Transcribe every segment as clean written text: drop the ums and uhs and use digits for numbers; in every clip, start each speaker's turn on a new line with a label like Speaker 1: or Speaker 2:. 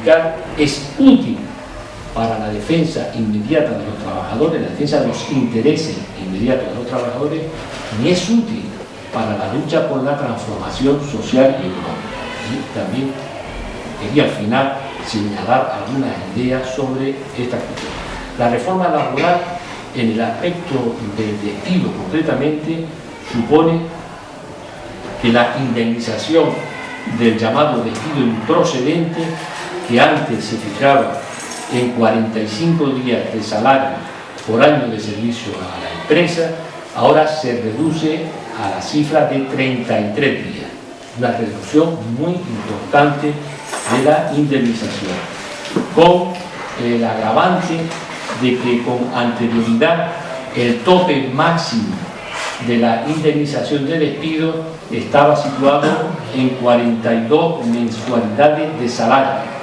Speaker 1: sindical es útil para la defensa inmediata de los trabajadores, la defensa de los intereses inmediatos de los trabajadores, ni es útil para la lucha por la transformación social y económica. Y también quería al final señalar algunas ideas sobre esta cuestión. La reforma laboral, en el aspecto del despido concretamente, supone que la indemnización del llamado despido improcedente, que antes se fijaba en 45 días de salario por año de servicio a la empresa, ahora se reduce a la cifra de 33 días. Una reducción muy importante de la indemnización, con el agravante de que con anterioridad el tope máximo de la indemnización de despido estaba situado en 42 mensualidades de salario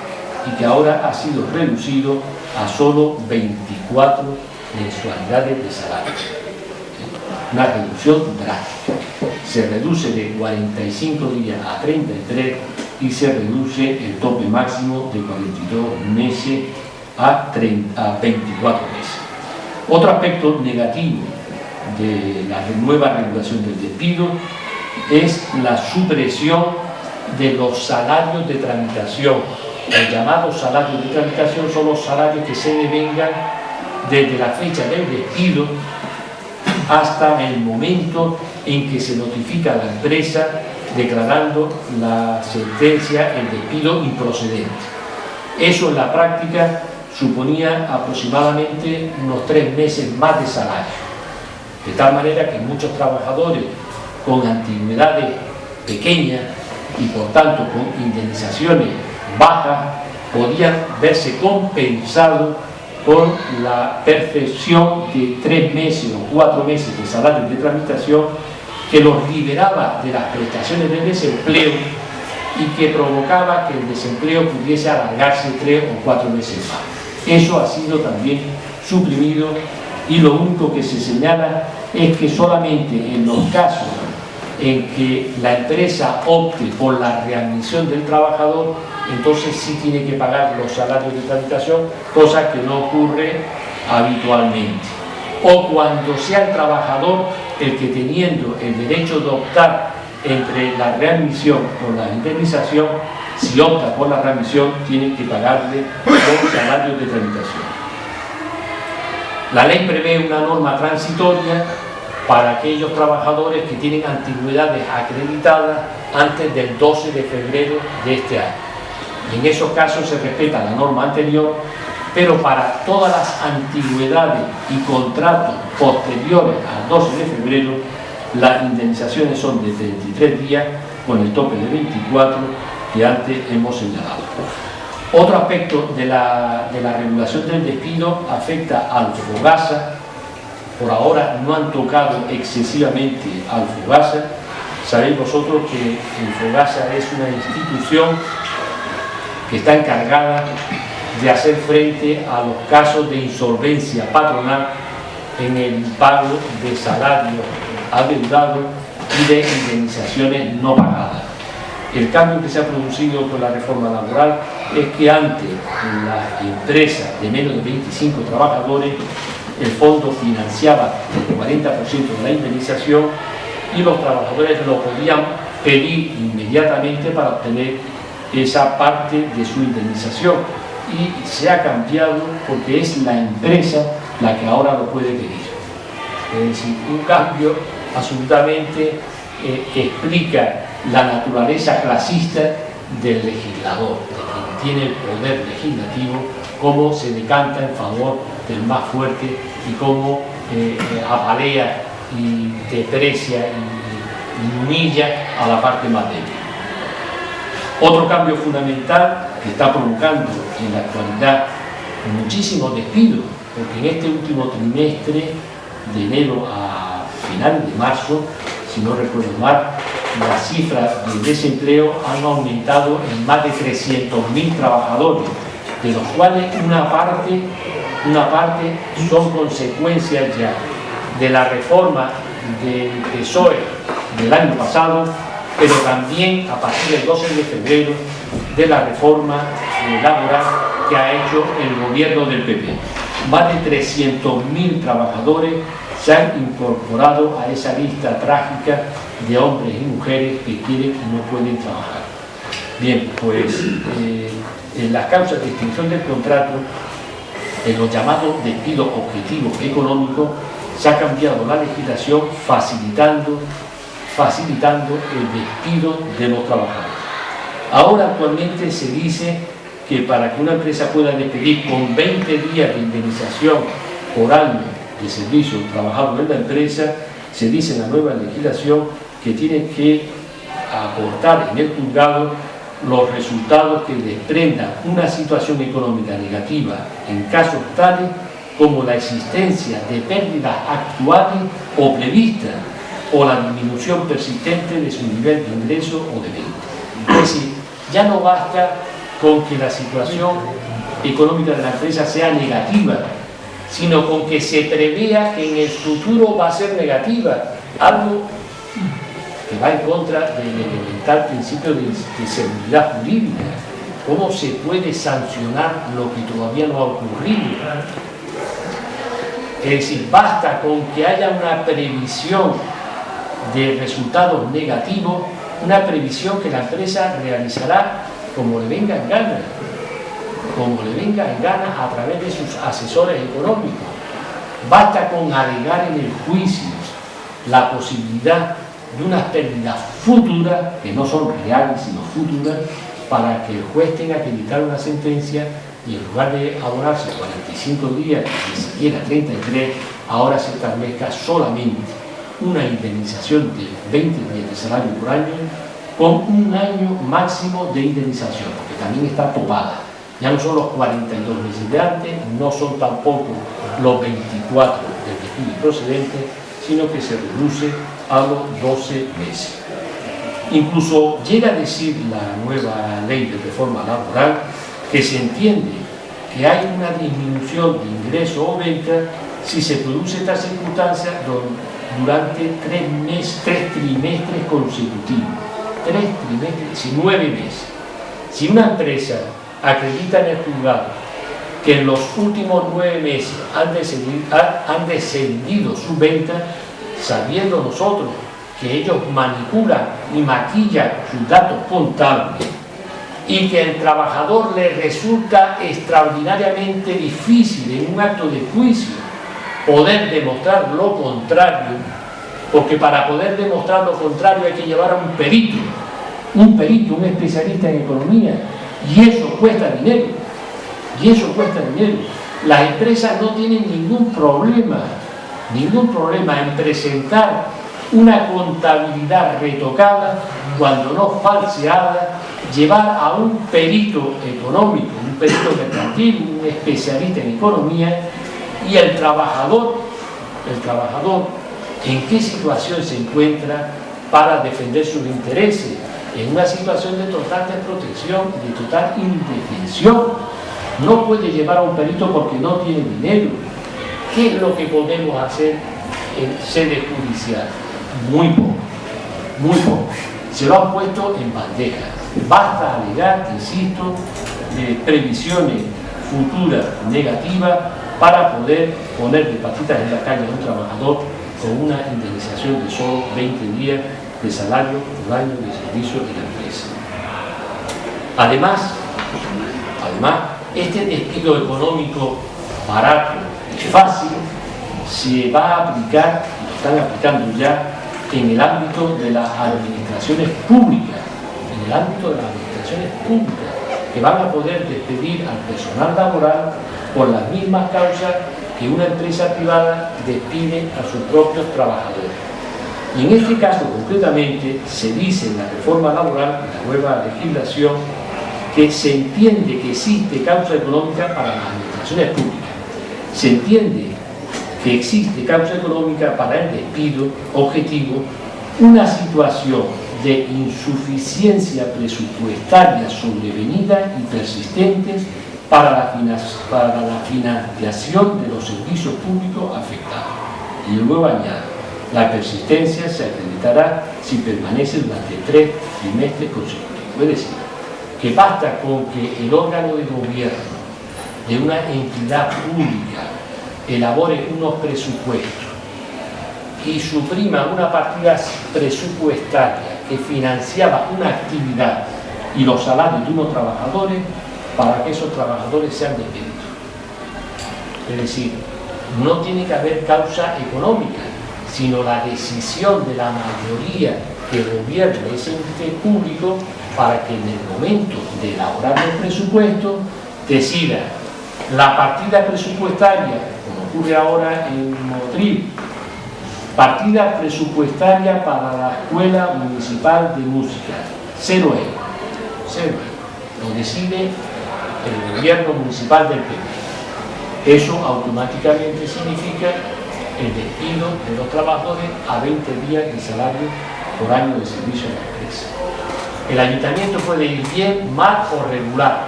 Speaker 1: y que ahora ha sido reducido a solo 24 mensualidades de salario. Una reducción drástica. Se reduce de 45 días a 33 y se reduce el tope máximo de 42 meses a 24 meses. Otro aspecto negativo de la nueva regulación del despido es la supresión de los salarios de tramitación. Los llamados salarios de tramitación son los salarios que se devengan desde la fecha del despido hasta el momento en que se notifica a la empresa declarando la sentencia, el despido improcedente. Eso en la práctica suponía aproximadamente unos 3 meses más de salario. De tal manera que muchos trabajadores con antigüedades pequeñas y por tanto con indemnizaciones bajas podían verse compensados con la percepción de 3 meses o 4 meses de salario de tramitación que los liberaba de las prestaciones de desempleo y que provocaba que el desempleo pudiese alargarse 3 o 4 meses más. Eso ha sido también suprimido y lo único que se señala es que solamente en los casos en que la empresa opte por la readmisión del trabajador, entonces sí tiene que pagar los salarios de tramitación, cosa que no ocurre habitualmente. O cuando sea el trabajador el que, teniendo el derecho de optar entre la readmisión o la indemnización, si opta por la readmisión, tiene que pagarle los salarios de tramitación. La ley prevé una norma transitoria para aquellos trabajadores que tienen antigüedades acreditadas antes del 12 de febrero de este año. En esos casos se respeta la norma anterior, pero para todas las antigüedades y contratos posteriores al 12 de febrero, las indemnizaciones son de 33 días con el tope de 24 que antes hemos señalado. Otro aspecto de la regulación del despido afecta al FOGASA. Por ahora no han tocado excesivamente al FOGASA. Sabéis vosotros que el FOGASA es una institución que está encargada de hacer frente a los casos de insolvencia patronal en el pago de salarios adeudados y de indemnizaciones no pagadas. El cambio que se ha producido con la reforma laboral es que antes en las empresas de menos de 25 trabajadores el fondo financiaba el 40% de la indemnización y los trabajadores lo podían pedir inmediatamente para obtener esa parte de su indemnización, y se ha cambiado porque es la empresa la que ahora lo puede pedir. Es decir, un cambio absolutamente que explica la naturaleza clasista del legislador, de quien tiene el poder legislativo, cómo se decanta en favor del más fuerte y cómo apalea y deprecia y humilla a la parte más débil. Otro cambio fundamental que está provocando en la actualidad muchísimos despidos, porque en este último trimestre, de enero a finales de marzo, si no recuerdo mal, las cifras de desempleo han aumentado en más de 300.000 trabajadores, de los cuales una parte son consecuencias ya de la reforma del PSOE del año pasado, pero también a partir del 12 de febrero de la reforma laboral que ha hecho el gobierno del PP. Más de 300.000 trabajadores se han incorporado a esa lista trágica de hombres y mujeres que quieren y no pueden trabajar. Bien, pues en las causas de extinción del contrato, en los llamados despidos objetivos económicos, se ha cambiado la legislación facilitando el despido de los trabajadores. Ahora actualmente se dice que para que una empresa pueda despedir con 20 días de indemnización por año de servicio trabajado en la empresa, se dice en la nueva legislación que tiene que aportar en el juzgado los resultados que desprendan una situación económica negativa en casos tales como la existencia de pérdidas actuales o previstas o la disminución persistente de su nivel de ingreso o de venta. Es decir, ya no basta con que la situación económica de la empresa sea negativa, sino con que se prevea que en el futuro va a ser negativa, algo que va en contra del elemental principio de seguridad jurídica. ¿Cómo se puede sancionar lo que todavía no ha ocurrido? Es decir, basta con que haya una previsión de resultados negativos, una previsión que la empresa realizará como le venga en gana, a través de sus asesores económicos. Basta con alegar en el juicio la posibilidad de unas pérdidas futuras, que no son reales sino futuras, para que el juez tenga que dictar una sentencia y en lugar de abonarse 45 días, ni siquiera 33, ahora se establezca solamente una indemnización de 20 días de salario por año con un año máximo de indemnización, porque también está topada. Ya no son los 42 meses de antes, no son tampoco los 24 del despido procedente, sino que se reduce a los 12 meses. Incluso llega a decir la nueva ley de reforma laboral que se entiende que hay una disminución de ingreso o venta si se produce esta circunstancia durante 3 trimestres consecutivos. 3 trimestres, 9 meses. Si una empresa acredita en el juzgado que en los últimos 9 meses han descendido sus ventas, sabiendo nosotros que ellos manipulan y maquillan sus datos contables y que al trabajador le resulta extraordinariamente difícil en un acto de juicio poder demostrar lo contrario, porque para poder demostrar lo contrario hay que llevar a un perito, un especialista en economía, y eso cuesta dinero, Las empresas no tienen ningún problema en presentar una contabilidad retocada, cuando no falseada, llevar a un perito económico, un perito mercantil, un especialista en economía, y el trabajador, ¿en qué situación se encuentra para defender sus intereses? En una situación de total desprotección, de total indefensión. No puede llevar a un perito porque no tiene dinero. ¿Qué es lo que podemos hacer en sede judicial? Muy poco. Se lo han puesto en bandeja. Basta alegar, insisto, previsiones futuras negativas para poder poner de patitas en la calle a un trabajador con una indemnización de solo 20 días de salario por año de servicio en la empresa. Además, este despido económico barato y fácil se va a aplicar, y lo están aplicando ya, en el ámbito de las administraciones públicas, que van a poder despedir al personal laboral por las mismas causas que una empresa privada despide a sus propios trabajadores. Y en este caso concretamente se dice en la reforma laboral, en la nueva legislación, que se entiende que existe causa económica para las administraciones públicas. Se entiende que existe causa económica para el despido objetivo, una situación de insuficiencia presupuestaria sobrevenida y persistente para la financiación de los servicios públicos afectados. Y luego añade, la persistencia se acreditará si permanece durante 3 trimestres consecutivos. Es decir, que basta con que el órgano de gobierno de una entidad pública elabore unos presupuestos y suprima una partida presupuestaria que financiaba una actividad y los salarios de unos trabajadores para que esos trabajadores sean despedidos. Es decir, no tiene que haber causa económica, sino la decisión de la mayoría que gobierna ese ente público para que en el momento de elaborar el presupuesto decida la partida presupuestaria, como ocurre ahora en Motril, partida presupuestaria para la Escuela Municipal de Música, 0 euros, 0 euros, lo decide el gobierno municipal del PP. Eso automáticamente significa el despido de los trabajadores a 20 días de salario por año de servicio en la empresa. El ayuntamiento puede ir bien, mal o regular.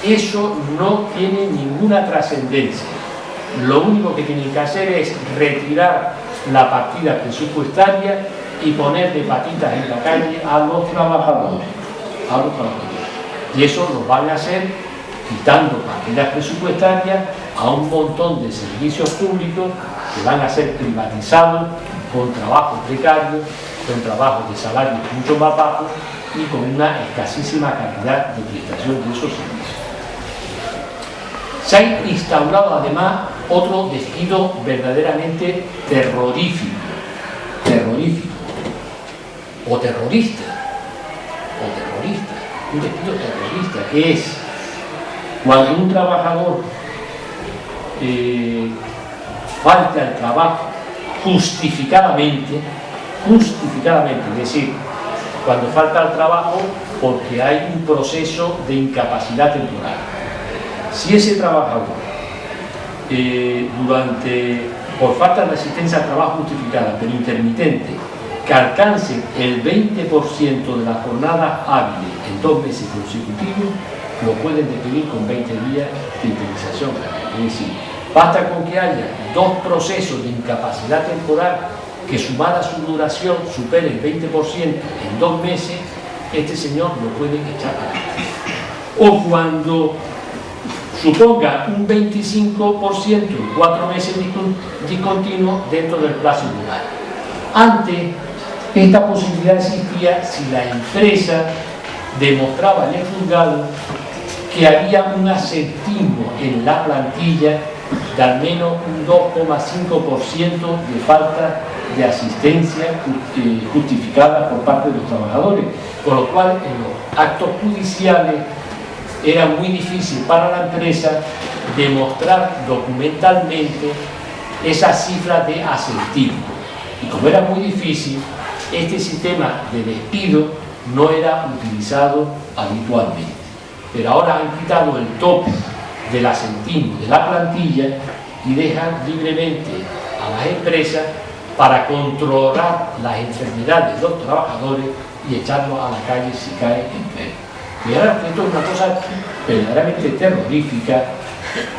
Speaker 1: Eso no tiene ninguna trascendencia. Lo único que tienen que hacer es retirar la partida presupuestaria y poner de patitas en la calle a los trabajadores. Y eso lo van a hacer quitando partidas presupuestarias a un montón de servicios públicos que van a ser privatizados con trabajos precarios, con trabajos de salarios mucho más bajos y con una escasísima calidad de prestación de esos servicios. Se ha instaurado además otro despido verdaderamente terrorífico o terrorista, un despido terrorista, que es cuando un trabajador falta al trabajo justificadamente, es decir, cuando falta al trabajo porque hay un proceso de incapacidad temporal. Si ese trabajador, por falta de asistencia al trabajo justificada, pero intermitente, que alcance el 20% de las jornadas hábiles en 2 meses consecutivos, lo pueden despedir con 20 días de indemnización. Es decir, basta con que haya 2 procesos de incapacidad temporal que sumada a su duración supere el 20% en 2 meses, este señor lo puede echar a la calle. O cuando suponga un 25% en 4 meses discontinuo dentro del plazo legal. Antes, esta posibilidad existía si la empresa demostraba en el juzgado que había un asentismo en la plantilla de al menos un 2,5% de falta de asistencia justificada por parte de los trabajadores, con lo cual en los actos judiciales era muy difícil para la empresa demostrar documentalmente esas cifras de asentismo. Y como era muy difícil, este sistema de despido no era utilizado habitualmente. Pero ahora han quitado el tope del asentismo de la plantilla y dejan libremente a las empresas para controlar las enfermedades de los trabajadores y echarlos a la calle si caen enfermos. Y ahora esto es una cosa verdaderamente terrorífica,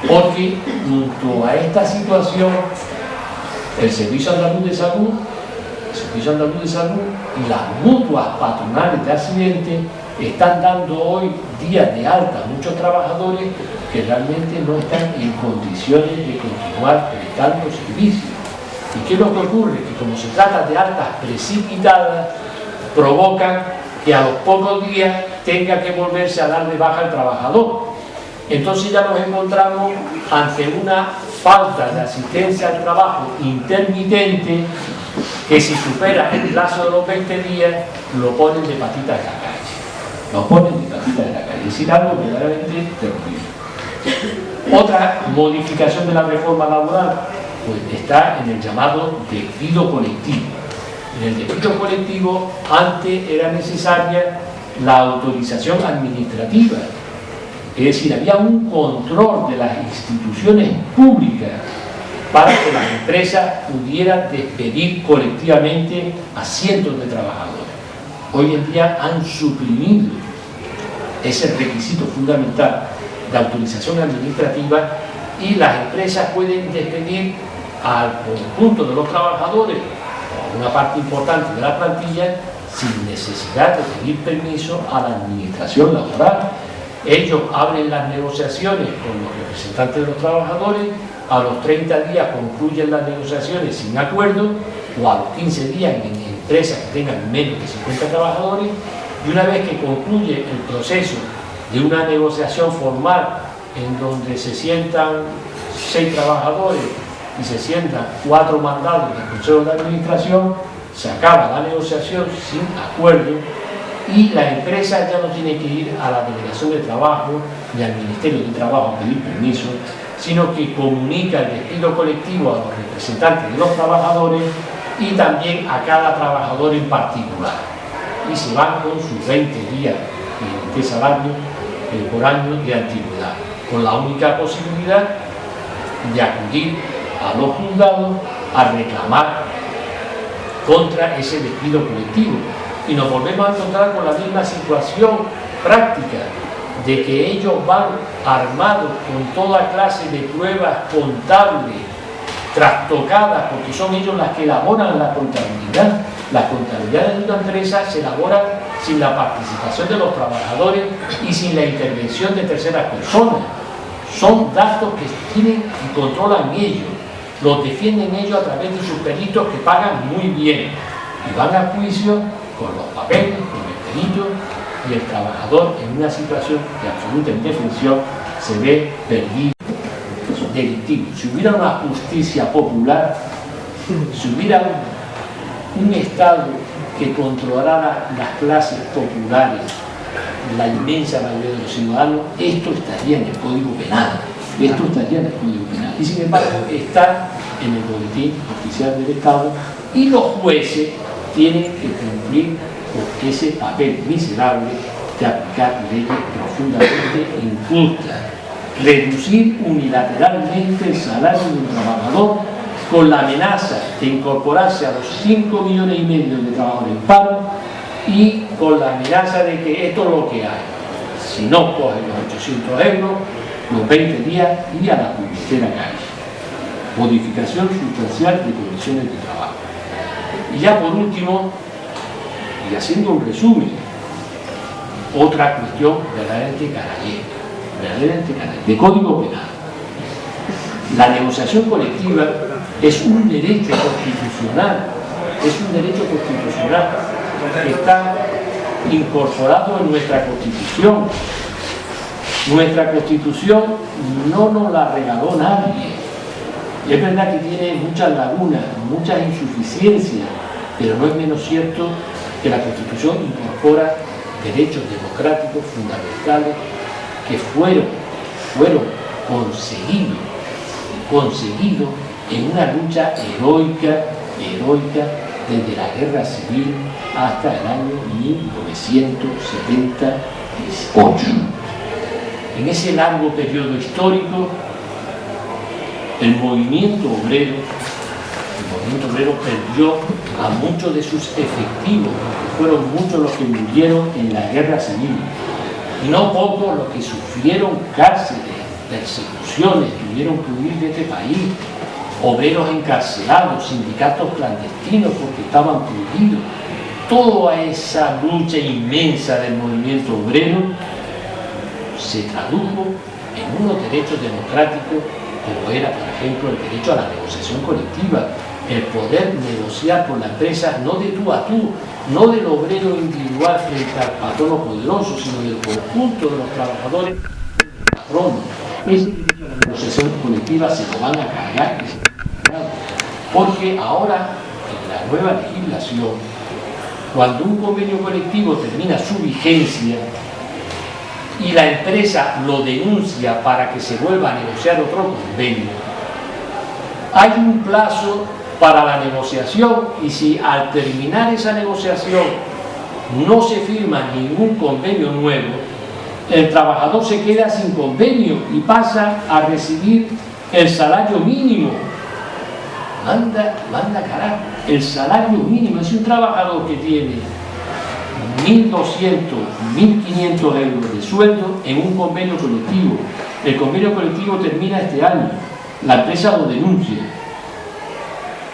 Speaker 1: porque junto a esta situación el Servicio Andaluz de Salud y las mutuas patronales de accidentes están dando hoy días de alta a muchos trabajadores que realmente no están en condiciones de continuar prestando servicios. ¿Y qué es lo que ocurre? Que como se trata de altas precipitadas, provocan que a los pocos días tenga que volverse a dar de baja al trabajador. Entonces ya nos encontramos ante una falta de asistencia al trabajo intermitente que si supera el plazo de los 20 días lo ponen de patitas en la calle. Es decir, algo verdaderamente terrible. Otra modificación de la reforma laboral pues está en el llamado despido colectivo. En el despido colectivo antes era necesaria la autorización administrativa, es decir, había un control de las instituciones públicas para que las empresas pudieran despedir colectivamente a cientos de trabajadores. Hoy en día han suprimido ese requisito fundamental de autorización administrativa y las empresas pueden despedir al conjunto de los trabajadores o a una parte importante de la plantilla sin necesidad de pedir permiso a la administración laboral. Ellos abren las negociaciones con los representantes de los trabajadores, a los 30 días concluyen las negociaciones sin acuerdo, o a los 15 días en empresas que tengan menos de 50 trabajadores, y una vez que concluye el proceso de una negociación formal en donde se sientan 6 trabajadores y se sientan 4 mandados del Consejo de Administración, se acaba la negociación sin acuerdo y la empresa ya no tiene que ir a la Delegación de Trabajo ni al Ministerio de Trabajo a pedir permiso, sino que comunica el despido colectivo a los representantes de los trabajadores y también a cada trabajador en particular. Y se van con sus 20 días de salario por año de antigüedad, con la única posibilidad de acudir a los juzgados a reclamar contra ese despido colectivo. Y nos volvemos a encontrar con la misma situación práctica de que ellos van armados con toda clase de pruebas contables, trastocadas, porque son ellos las que elaboran la contabilidad. Las contabilidades de una empresa se elaboran sin la participación de los trabajadores y sin la intervención de terceras personas. Son datos que tienen y controlan ellos, los defienden ellos a través de sus peritos que pagan muy bien y van a juicio con los papeles, con el perito, y el trabajador en una situación de absoluta indefensión se ve perdido, delictivo. Si hubiera una justicia popular, si hubiera un Estado que controlara las clases populares, la inmensa mayoría de los ciudadanos, esto estaría en el Código Penal. Esto estaría en el Código Penal. Y sin embargo está en el Boletín Oficial del Estado y los jueces tienen que cumplir con ese papel miserable de aplicar leyes profundamente injustas, reducir unilateralmente el salario del trabajador con la amenaza de incorporarse a los 5,5 millones de trabajadores en paro y con la amenaza de que esto es lo que hay. Si no cogen los 800 euros, los 20 días y a la puñetera calle. Modificación sustancial de condiciones de trabajo. Y ya por último, y haciendo un resumen, otra cuestión verdaderamente canallesca, de Código Penal. La negociación colectiva es un derecho constitucional, que está incorporado en nuestra Constitución. Nuestra Constitución no nos la regaló nadie. Es verdad que tiene muchas lagunas, muchas insuficiencias, pero no es menos cierto que la Constitución incorpora derechos democráticos fundamentales que fueron conseguidos en una lucha heroica desde la Guerra Civil hasta el año 1978. En ese largo periodo histórico, el movimiento obrero perdió a muchos de sus efectivos, porque fueron muchos los que murieron en la Guerra Civil, y no pocos los que sufrieron cárceles, persecuciones, tuvieron que huir de este país, obreros encarcelados, sindicatos clandestinos porque estaban prohibidos. Toda esa lucha inmensa del movimiento obrero se tradujo en unos derechos democráticos como era, por ejemplo, el derecho a la negociación colectiva, el poder negociar con la empresa no de tú a tú, no del obrero individual frente al patrono poderoso, sino del conjunto de los trabajadores del patrono. Ese derecho a la negociación colectiva se lo van a cargar, porque ahora, en la nueva legislación, cuando un convenio colectivo termina su vigencia y la empresa lo denuncia para que se vuelva a negociar otro convenio, hay un plazo para la negociación, y si al terminar esa negociación no se firma ningún convenio nuevo, el trabajador se queda sin convenio y pasa a recibir el salario mínimo. Manda carajo, el salario mínimo. Es un trabajador que tiene 1.200, 1.500 euros de sueldo en un convenio colectivo. El convenio colectivo termina este año, la empresa lo denuncia.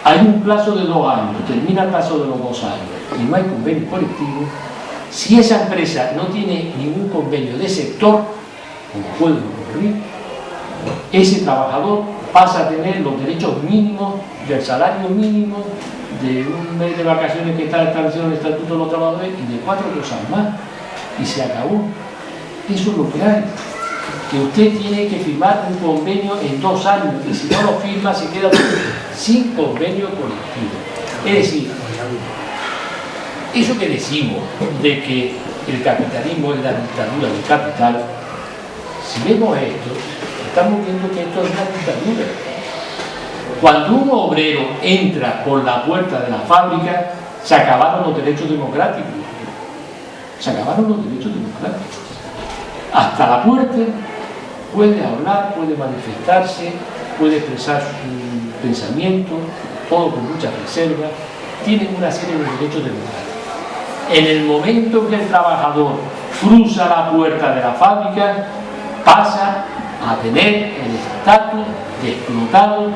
Speaker 1: Hay un plazo de 2 años, termina el plazo de los 2 años y no hay convenio colectivo. Si esa empresa no tiene ningún convenio de sector, como pueden ocurrir, ese trabajador pasa a tener los derechos mínimos del salario mínimo, de un mes de vacaciones que está establecido en el Estatuto de los Trabajadores y de 4 cosas más, y se acabó. Eso es lo que hay. Que usted tiene que firmar un convenio en 2 años, y si no lo firma se queda sin convenio colectivo. Es decir, eso que decimos de que el capitalismo es la dictadura del capital, si vemos esto, estamos viendo que esto es una dictadura. Cuando un obrero entra por la puerta de la fábrica, se acabaron los derechos democráticos. Se acabaron los derechos democráticos. Hasta la puerta puede hablar, puede manifestarse, puede expresar su pensamiento, todo con mucha reserva, tiene una serie de derechos democráticos. En el momento que el trabajador cruza la puerta de la fábrica, pasa a tener el estatus de explotado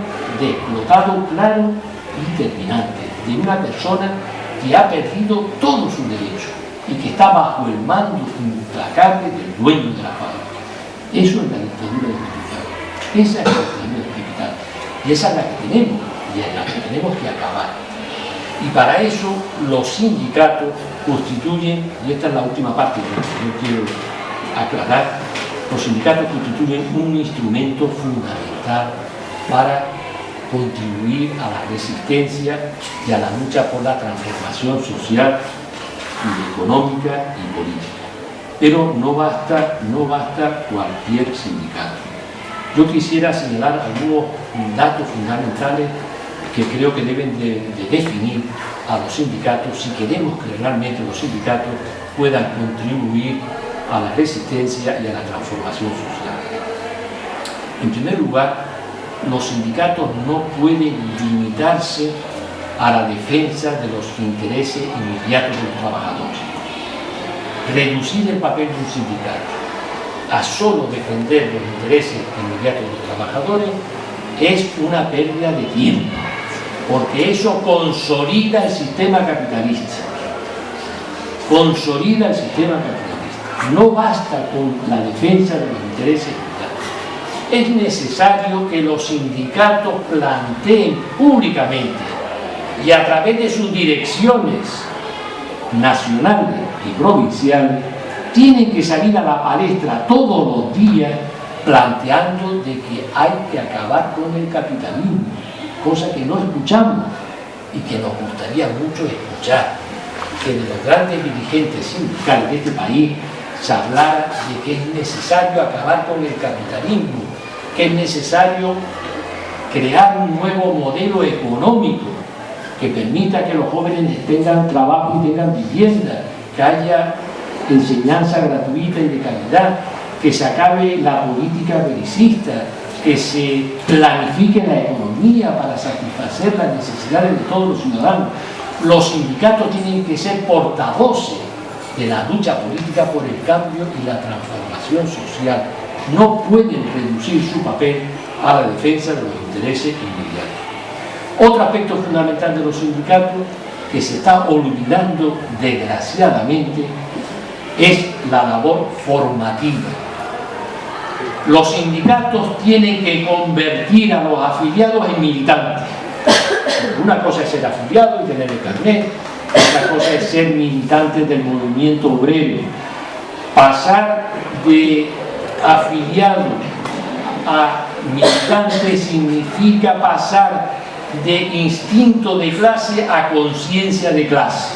Speaker 1: claro y terminante, de una persona que ha perdido todos sus derechos y que está bajo el mando implacable del dueño de la fábrica. Eso es la dictadura del capital. Esa es la dictadura del capital. Y esa es la que tenemos, y es la que tenemos que acabar. Y para eso los sindicatos constituyen, y esta es la última parte que yo quiero aclarar, los sindicatos constituyen un instrumento fundamental para contribuir a la resistencia y a la lucha por la transformación social y económica y política. Pero no basta cualquier sindicato. Yo quisiera señalar algunos datos fundamentales que creo que deben de definir a los sindicatos si queremos que realmente los sindicatos puedan contribuir a la resistencia y a la transformación social. En primer lugar, los sindicatos no pueden limitarse a la defensa de los intereses inmediatos de los trabajadores. Reducir el papel de un sindicato a solo defender los intereses inmediatos de los trabajadores es una pérdida de tiempo, porque eso consolida el sistema capitalista. Consolida el sistema capitalista. No basta con la defensa de los intereses inmediatos. Es necesario que los sindicatos planteen públicamente y a través de sus direcciones nacionales y provinciales, tienen que salir a la palestra todos los días planteando de que hay que acabar con el capitalismo, cosa que no escuchamos y que nos gustaría mucho escuchar, que de los grandes dirigentes sindicales de este país se hablara de que es necesario acabar con el capitalismo, que es necesario crear un nuevo modelo económico que permita que los jóvenes tengan trabajo y tengan vivienda, que haya enseñanza gratuita y de calidad, que se acabe la política belicista, que se planifique la economía para satisfacer las necesidades de todos los ciudadanos. Los sindicatos tienen que ser portavoces de la lucha política por el cambio y la transformación social. No pueden reducir su papel a la defensa de los intereses inmediatos. Otro aspecto fundamental de los sindicatos que se está olvidando desgraciadamente es la labor formativa. Los sindicatos tienen que convertir a los afiliados en militantes. Una cosa es ser afiliado y tener el carnet, otra cosa es ser militante del movimiento obrero. Pasar de afiliado a militante significa pasar de instinto de clase a conciencia de clase.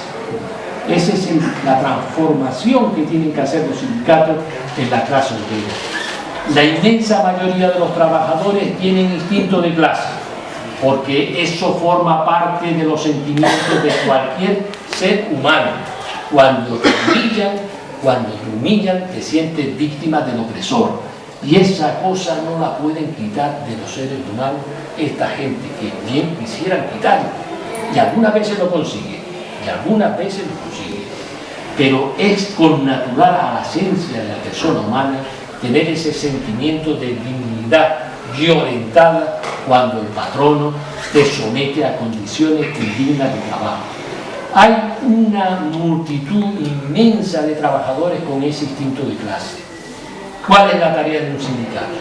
Speaker 1: Esa es la transformación que tienen que hacer los sindicatos en la clase obrera. La inmensa mayoría de los trabajadores tienen instinto de clase, porque eso forma parte de los sentimientos de cualquier ser humano. Cuando te humillan, te sientes víctima del opresor. Y esa cosa no la pueden quitar de los seres humanos esta gente que bien quisieran quitarlo. Y algunas veces lo consiguen, pero es connatural a la esencia de la persona humana tener ese sentimiento de dignidad violentada cuando el patrono te somete a condiciones indignas de trabajo. Hay una multitud inmensa de trabajadores con ese instinto de clase. ¿Cuál es la tarea de un sindicato?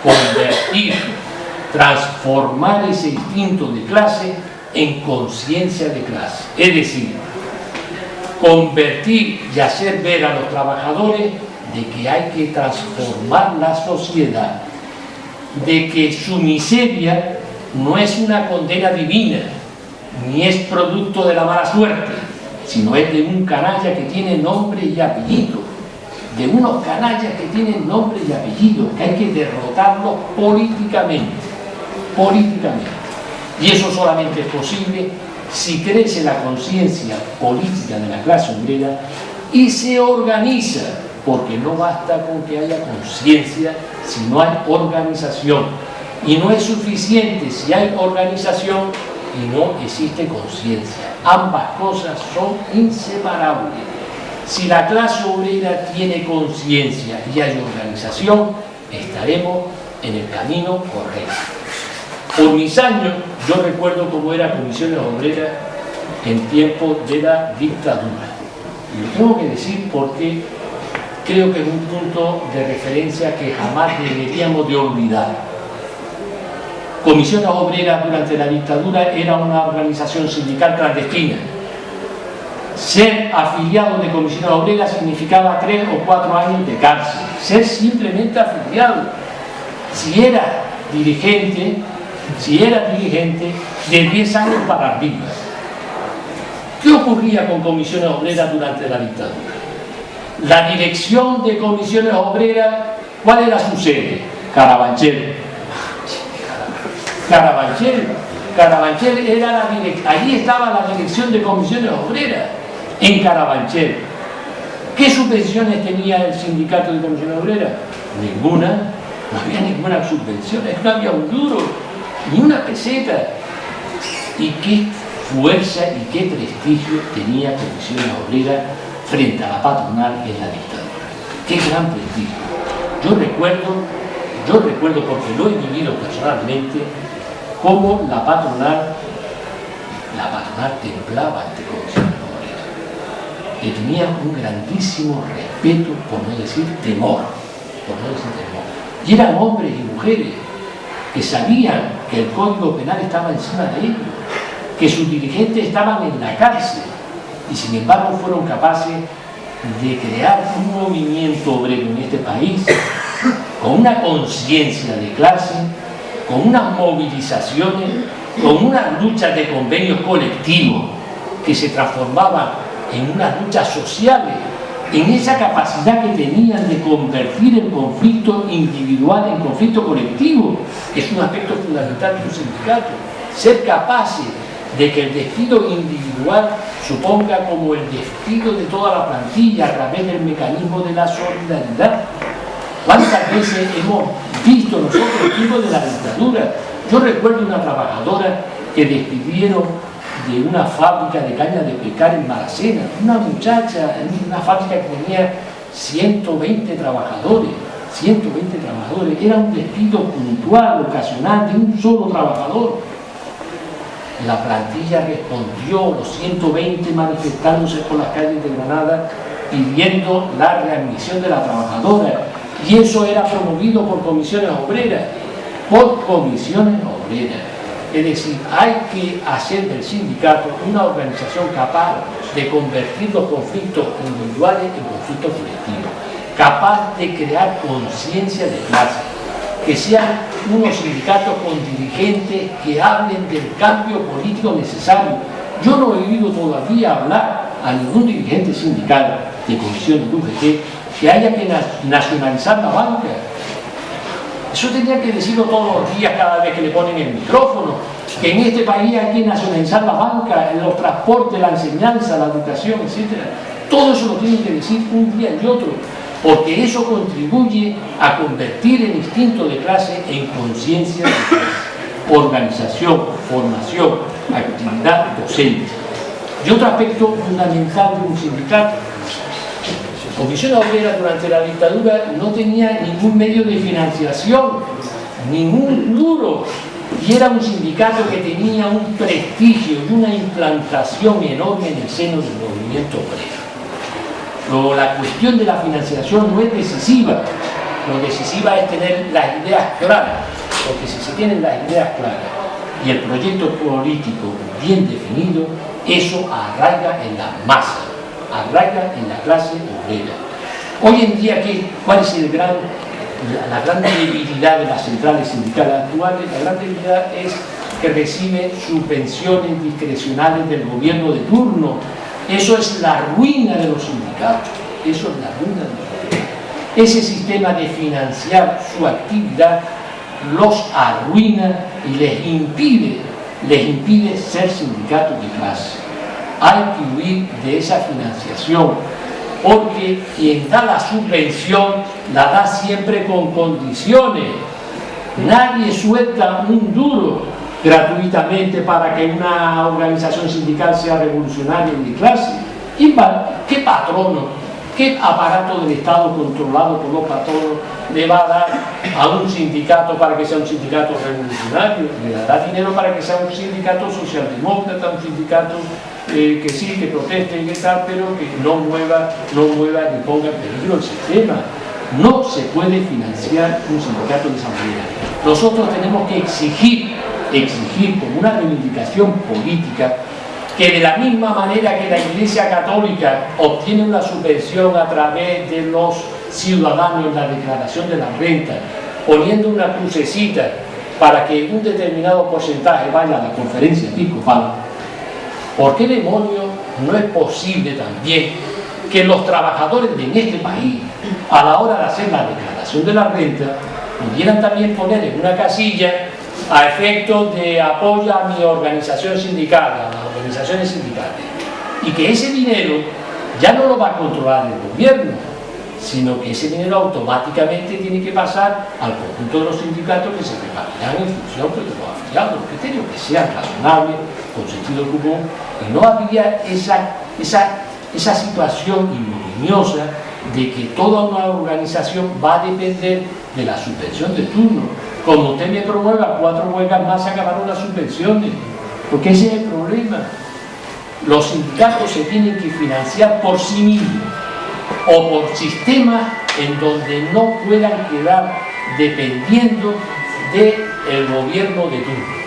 Speaker 1: Convertir, transformar ese instinto de clase en conciencia de clase. Es decir, convertir y hacer ver a los trabajadores de que hay que transformar la sociedad, de que su miseria no es una condena divina, ni es producto de la mala suerte, sino es de un canalla que tiene nombre y apellido, de unos canallas que tienen nombre y apellido, que hay que derrotarlos políticamente. Y eso solamente es posible si crece la conciencia política de la clase obrera y se organiza, porque no basta con que haya conciencia si no hay organización. Y no es suficiente si hay organización y no existe conciencia. Ambas cosas son inseparables. Si la clase obrera tiene conciencia y hay organización, estaremos en el camino correcto. Por mis años, yo recuerdo cómo era Comisiones Obreras en tiempos de la dictadura. Y lo tengo que decir porque creo que es un punto de referencia que jamás deberíamos de olvidar. Comisiones Obreras durante la dictadura era una organización sindical clandestina. Ser afiliado de Comisiones Obreras significaba 3 o 4 años de cárcel. Ser simplemente afiliado. Si era dirigente, de 10 años para arriba. ¿Qué ocurría con Comisiones Obreras durante la dictadura? La dirección de Comisiones Obreras, ¿cuál era su sede? Carabanchel era allí estaba la dirección de Comisiones Obreras, en Carabanchel. ¿Qué subvenciones tenía el sindicato de Comisiones Obreras? Ninguna, no había ninguna subvención, no había un duro, ni una peseta. Y qué fuerza y qué prestigio tenía Comisiones Obreras frente a la patronal en la dictadura. Qué gran prestigio. Yo recuerdo porque lo he vivido personalmente, cómo la patronal temblaba ante Comisiones Obreras. Le tenía un grandísimo respeto, por no decir temor. Y eran hombres y mujeres que sabían que el Código Penal estaba encima de ellos, que sus dirigentes estaban en la cárcel, y sin embargo fueron capaces de crear un movimiento obrero en este país con una conciencia de clase, con unas movilizaciones, con unas luchas de convenios colectivos que se transformaban en unas luchas sociales, en esa capacidad que tenían de convertir el conflicto individual en conflicto colectivo, que es un aspecto fundamental de un sindicato. Ser capaces de que el despido individual suponga como el despido de toda la plantilla a través del mecanismo de la solidaridad. ¿Cuántas veces hemos visto nosotros el tiempo de la dictadura? Yo recuerdo una trabajadora que despidieron de una fábrica de caña de pescar en Maracena, una muchacha en una fábrica que tenía 120 trabajadores, era un despido puntual, ocasional, de un solo trabajador. La plantilla respondió, los 120 manifestándose por las calles de Granada pidiendo la readmisión de la trabajadora, y eso era promovido por Comisiones Obreras. Es decir, hay que hacer del sindicato una organización capaz de convertir los conflictos individuales en conflictos colectivos, capaz de crear conciencia de clase, que sean unos sindicatos con dirigentes que hablen del cambio político necesario. Yo no he oído todavía hablar a ningún dirigente sindical de comisiones de UGT que haya que nacionalizar la banca. Eso tendría que decirlo todos los días cada vez que le ponen el micrófono, que en este país hay que nacionalizar la banca, los transportes, la enseñanza, la educación, etc. Todo eso lo tienen que decir un día y otro, porque eso contribuye a convertir el instinto de clase en conciencia de clase, organización, formación, actividad docente. Y otro aspecto fundamental de un sindicato: Comisiones Obreras durante la dictadura no tenía ningún medio de financiación, ningún duro, y era un sindicato que tenía un prestigio y una implantación enorme en el seno del movimiento obrero. Pero la cuestión de la financiación no es decisiva. lo decisivo es tener las ideas claras, porque si se tienen las ideas claras y el proyecto político bien definido, eso arraiga en la masa, arraiga en la clase obrera. Hoy en día, ¿cuál es la gran debilidad de las centrales sindicales actuales? La gran debilidad es que recibe subvenciones discrecionales del gobierno de turno. Eso es la ruina de los sindicatos. Eso es la ruina de los sindicatos. Ese sistema de financiar su actividad los arruina y les impide ser sindicatos de clase. Hay que huir de esa financiación, porque quien da la subvención la da siempre con condiciones. Nadie suelta un duro gratuitamente para que una organización sindical sea revolucionaria y de clase. ¿Qué patrono, qué aparato del Estado controlado por los patronos le va a dar a un sindicato para que sea un sindicato revolucionario? Le dará dinero para que sea un sindicato socialdemócrata, un sindicato que sí, que proteste y que tal, pero que no mueva ni ponga en peligro el sistema. No se puede financiar un sindicato de esa manera. Nosotros tenemos que exigir como una reivindicación política que de la misma manera que la Iglesia Católica obtiene una subvención a través de los ciudadanos en la declaración de la renta, poniendo una crucecita para que un determinado porcentaje vaya a la conferencia episcopal, ¿por qué demonios no es posible también que los trabajadores de este país, a la hora de hacer la declaración de la renta, pudieran también poner en una casilla a efectos de apoyo a mi organización sindical, a las organizaciones sindicales, y que ese dinero ya no lo va a controlar el gobierno, sino que ese dinero automáticamente tiene que pasar al conjunto de los sindicatos que se repartirán en función de los afiliados, los criterios que sean razonables, con sentido común, y no habría esa situación ignominiosa de que toda una organización va a depender de la subvención de turno. Como usted me promueva 4 huelgas más, se acabaron las subvenciones, porque ese es el problema. Los sindicatos se tienen que financiar por sí mismos o por sistemas en donde no puedan quedar dependiendo del gobierno de turno.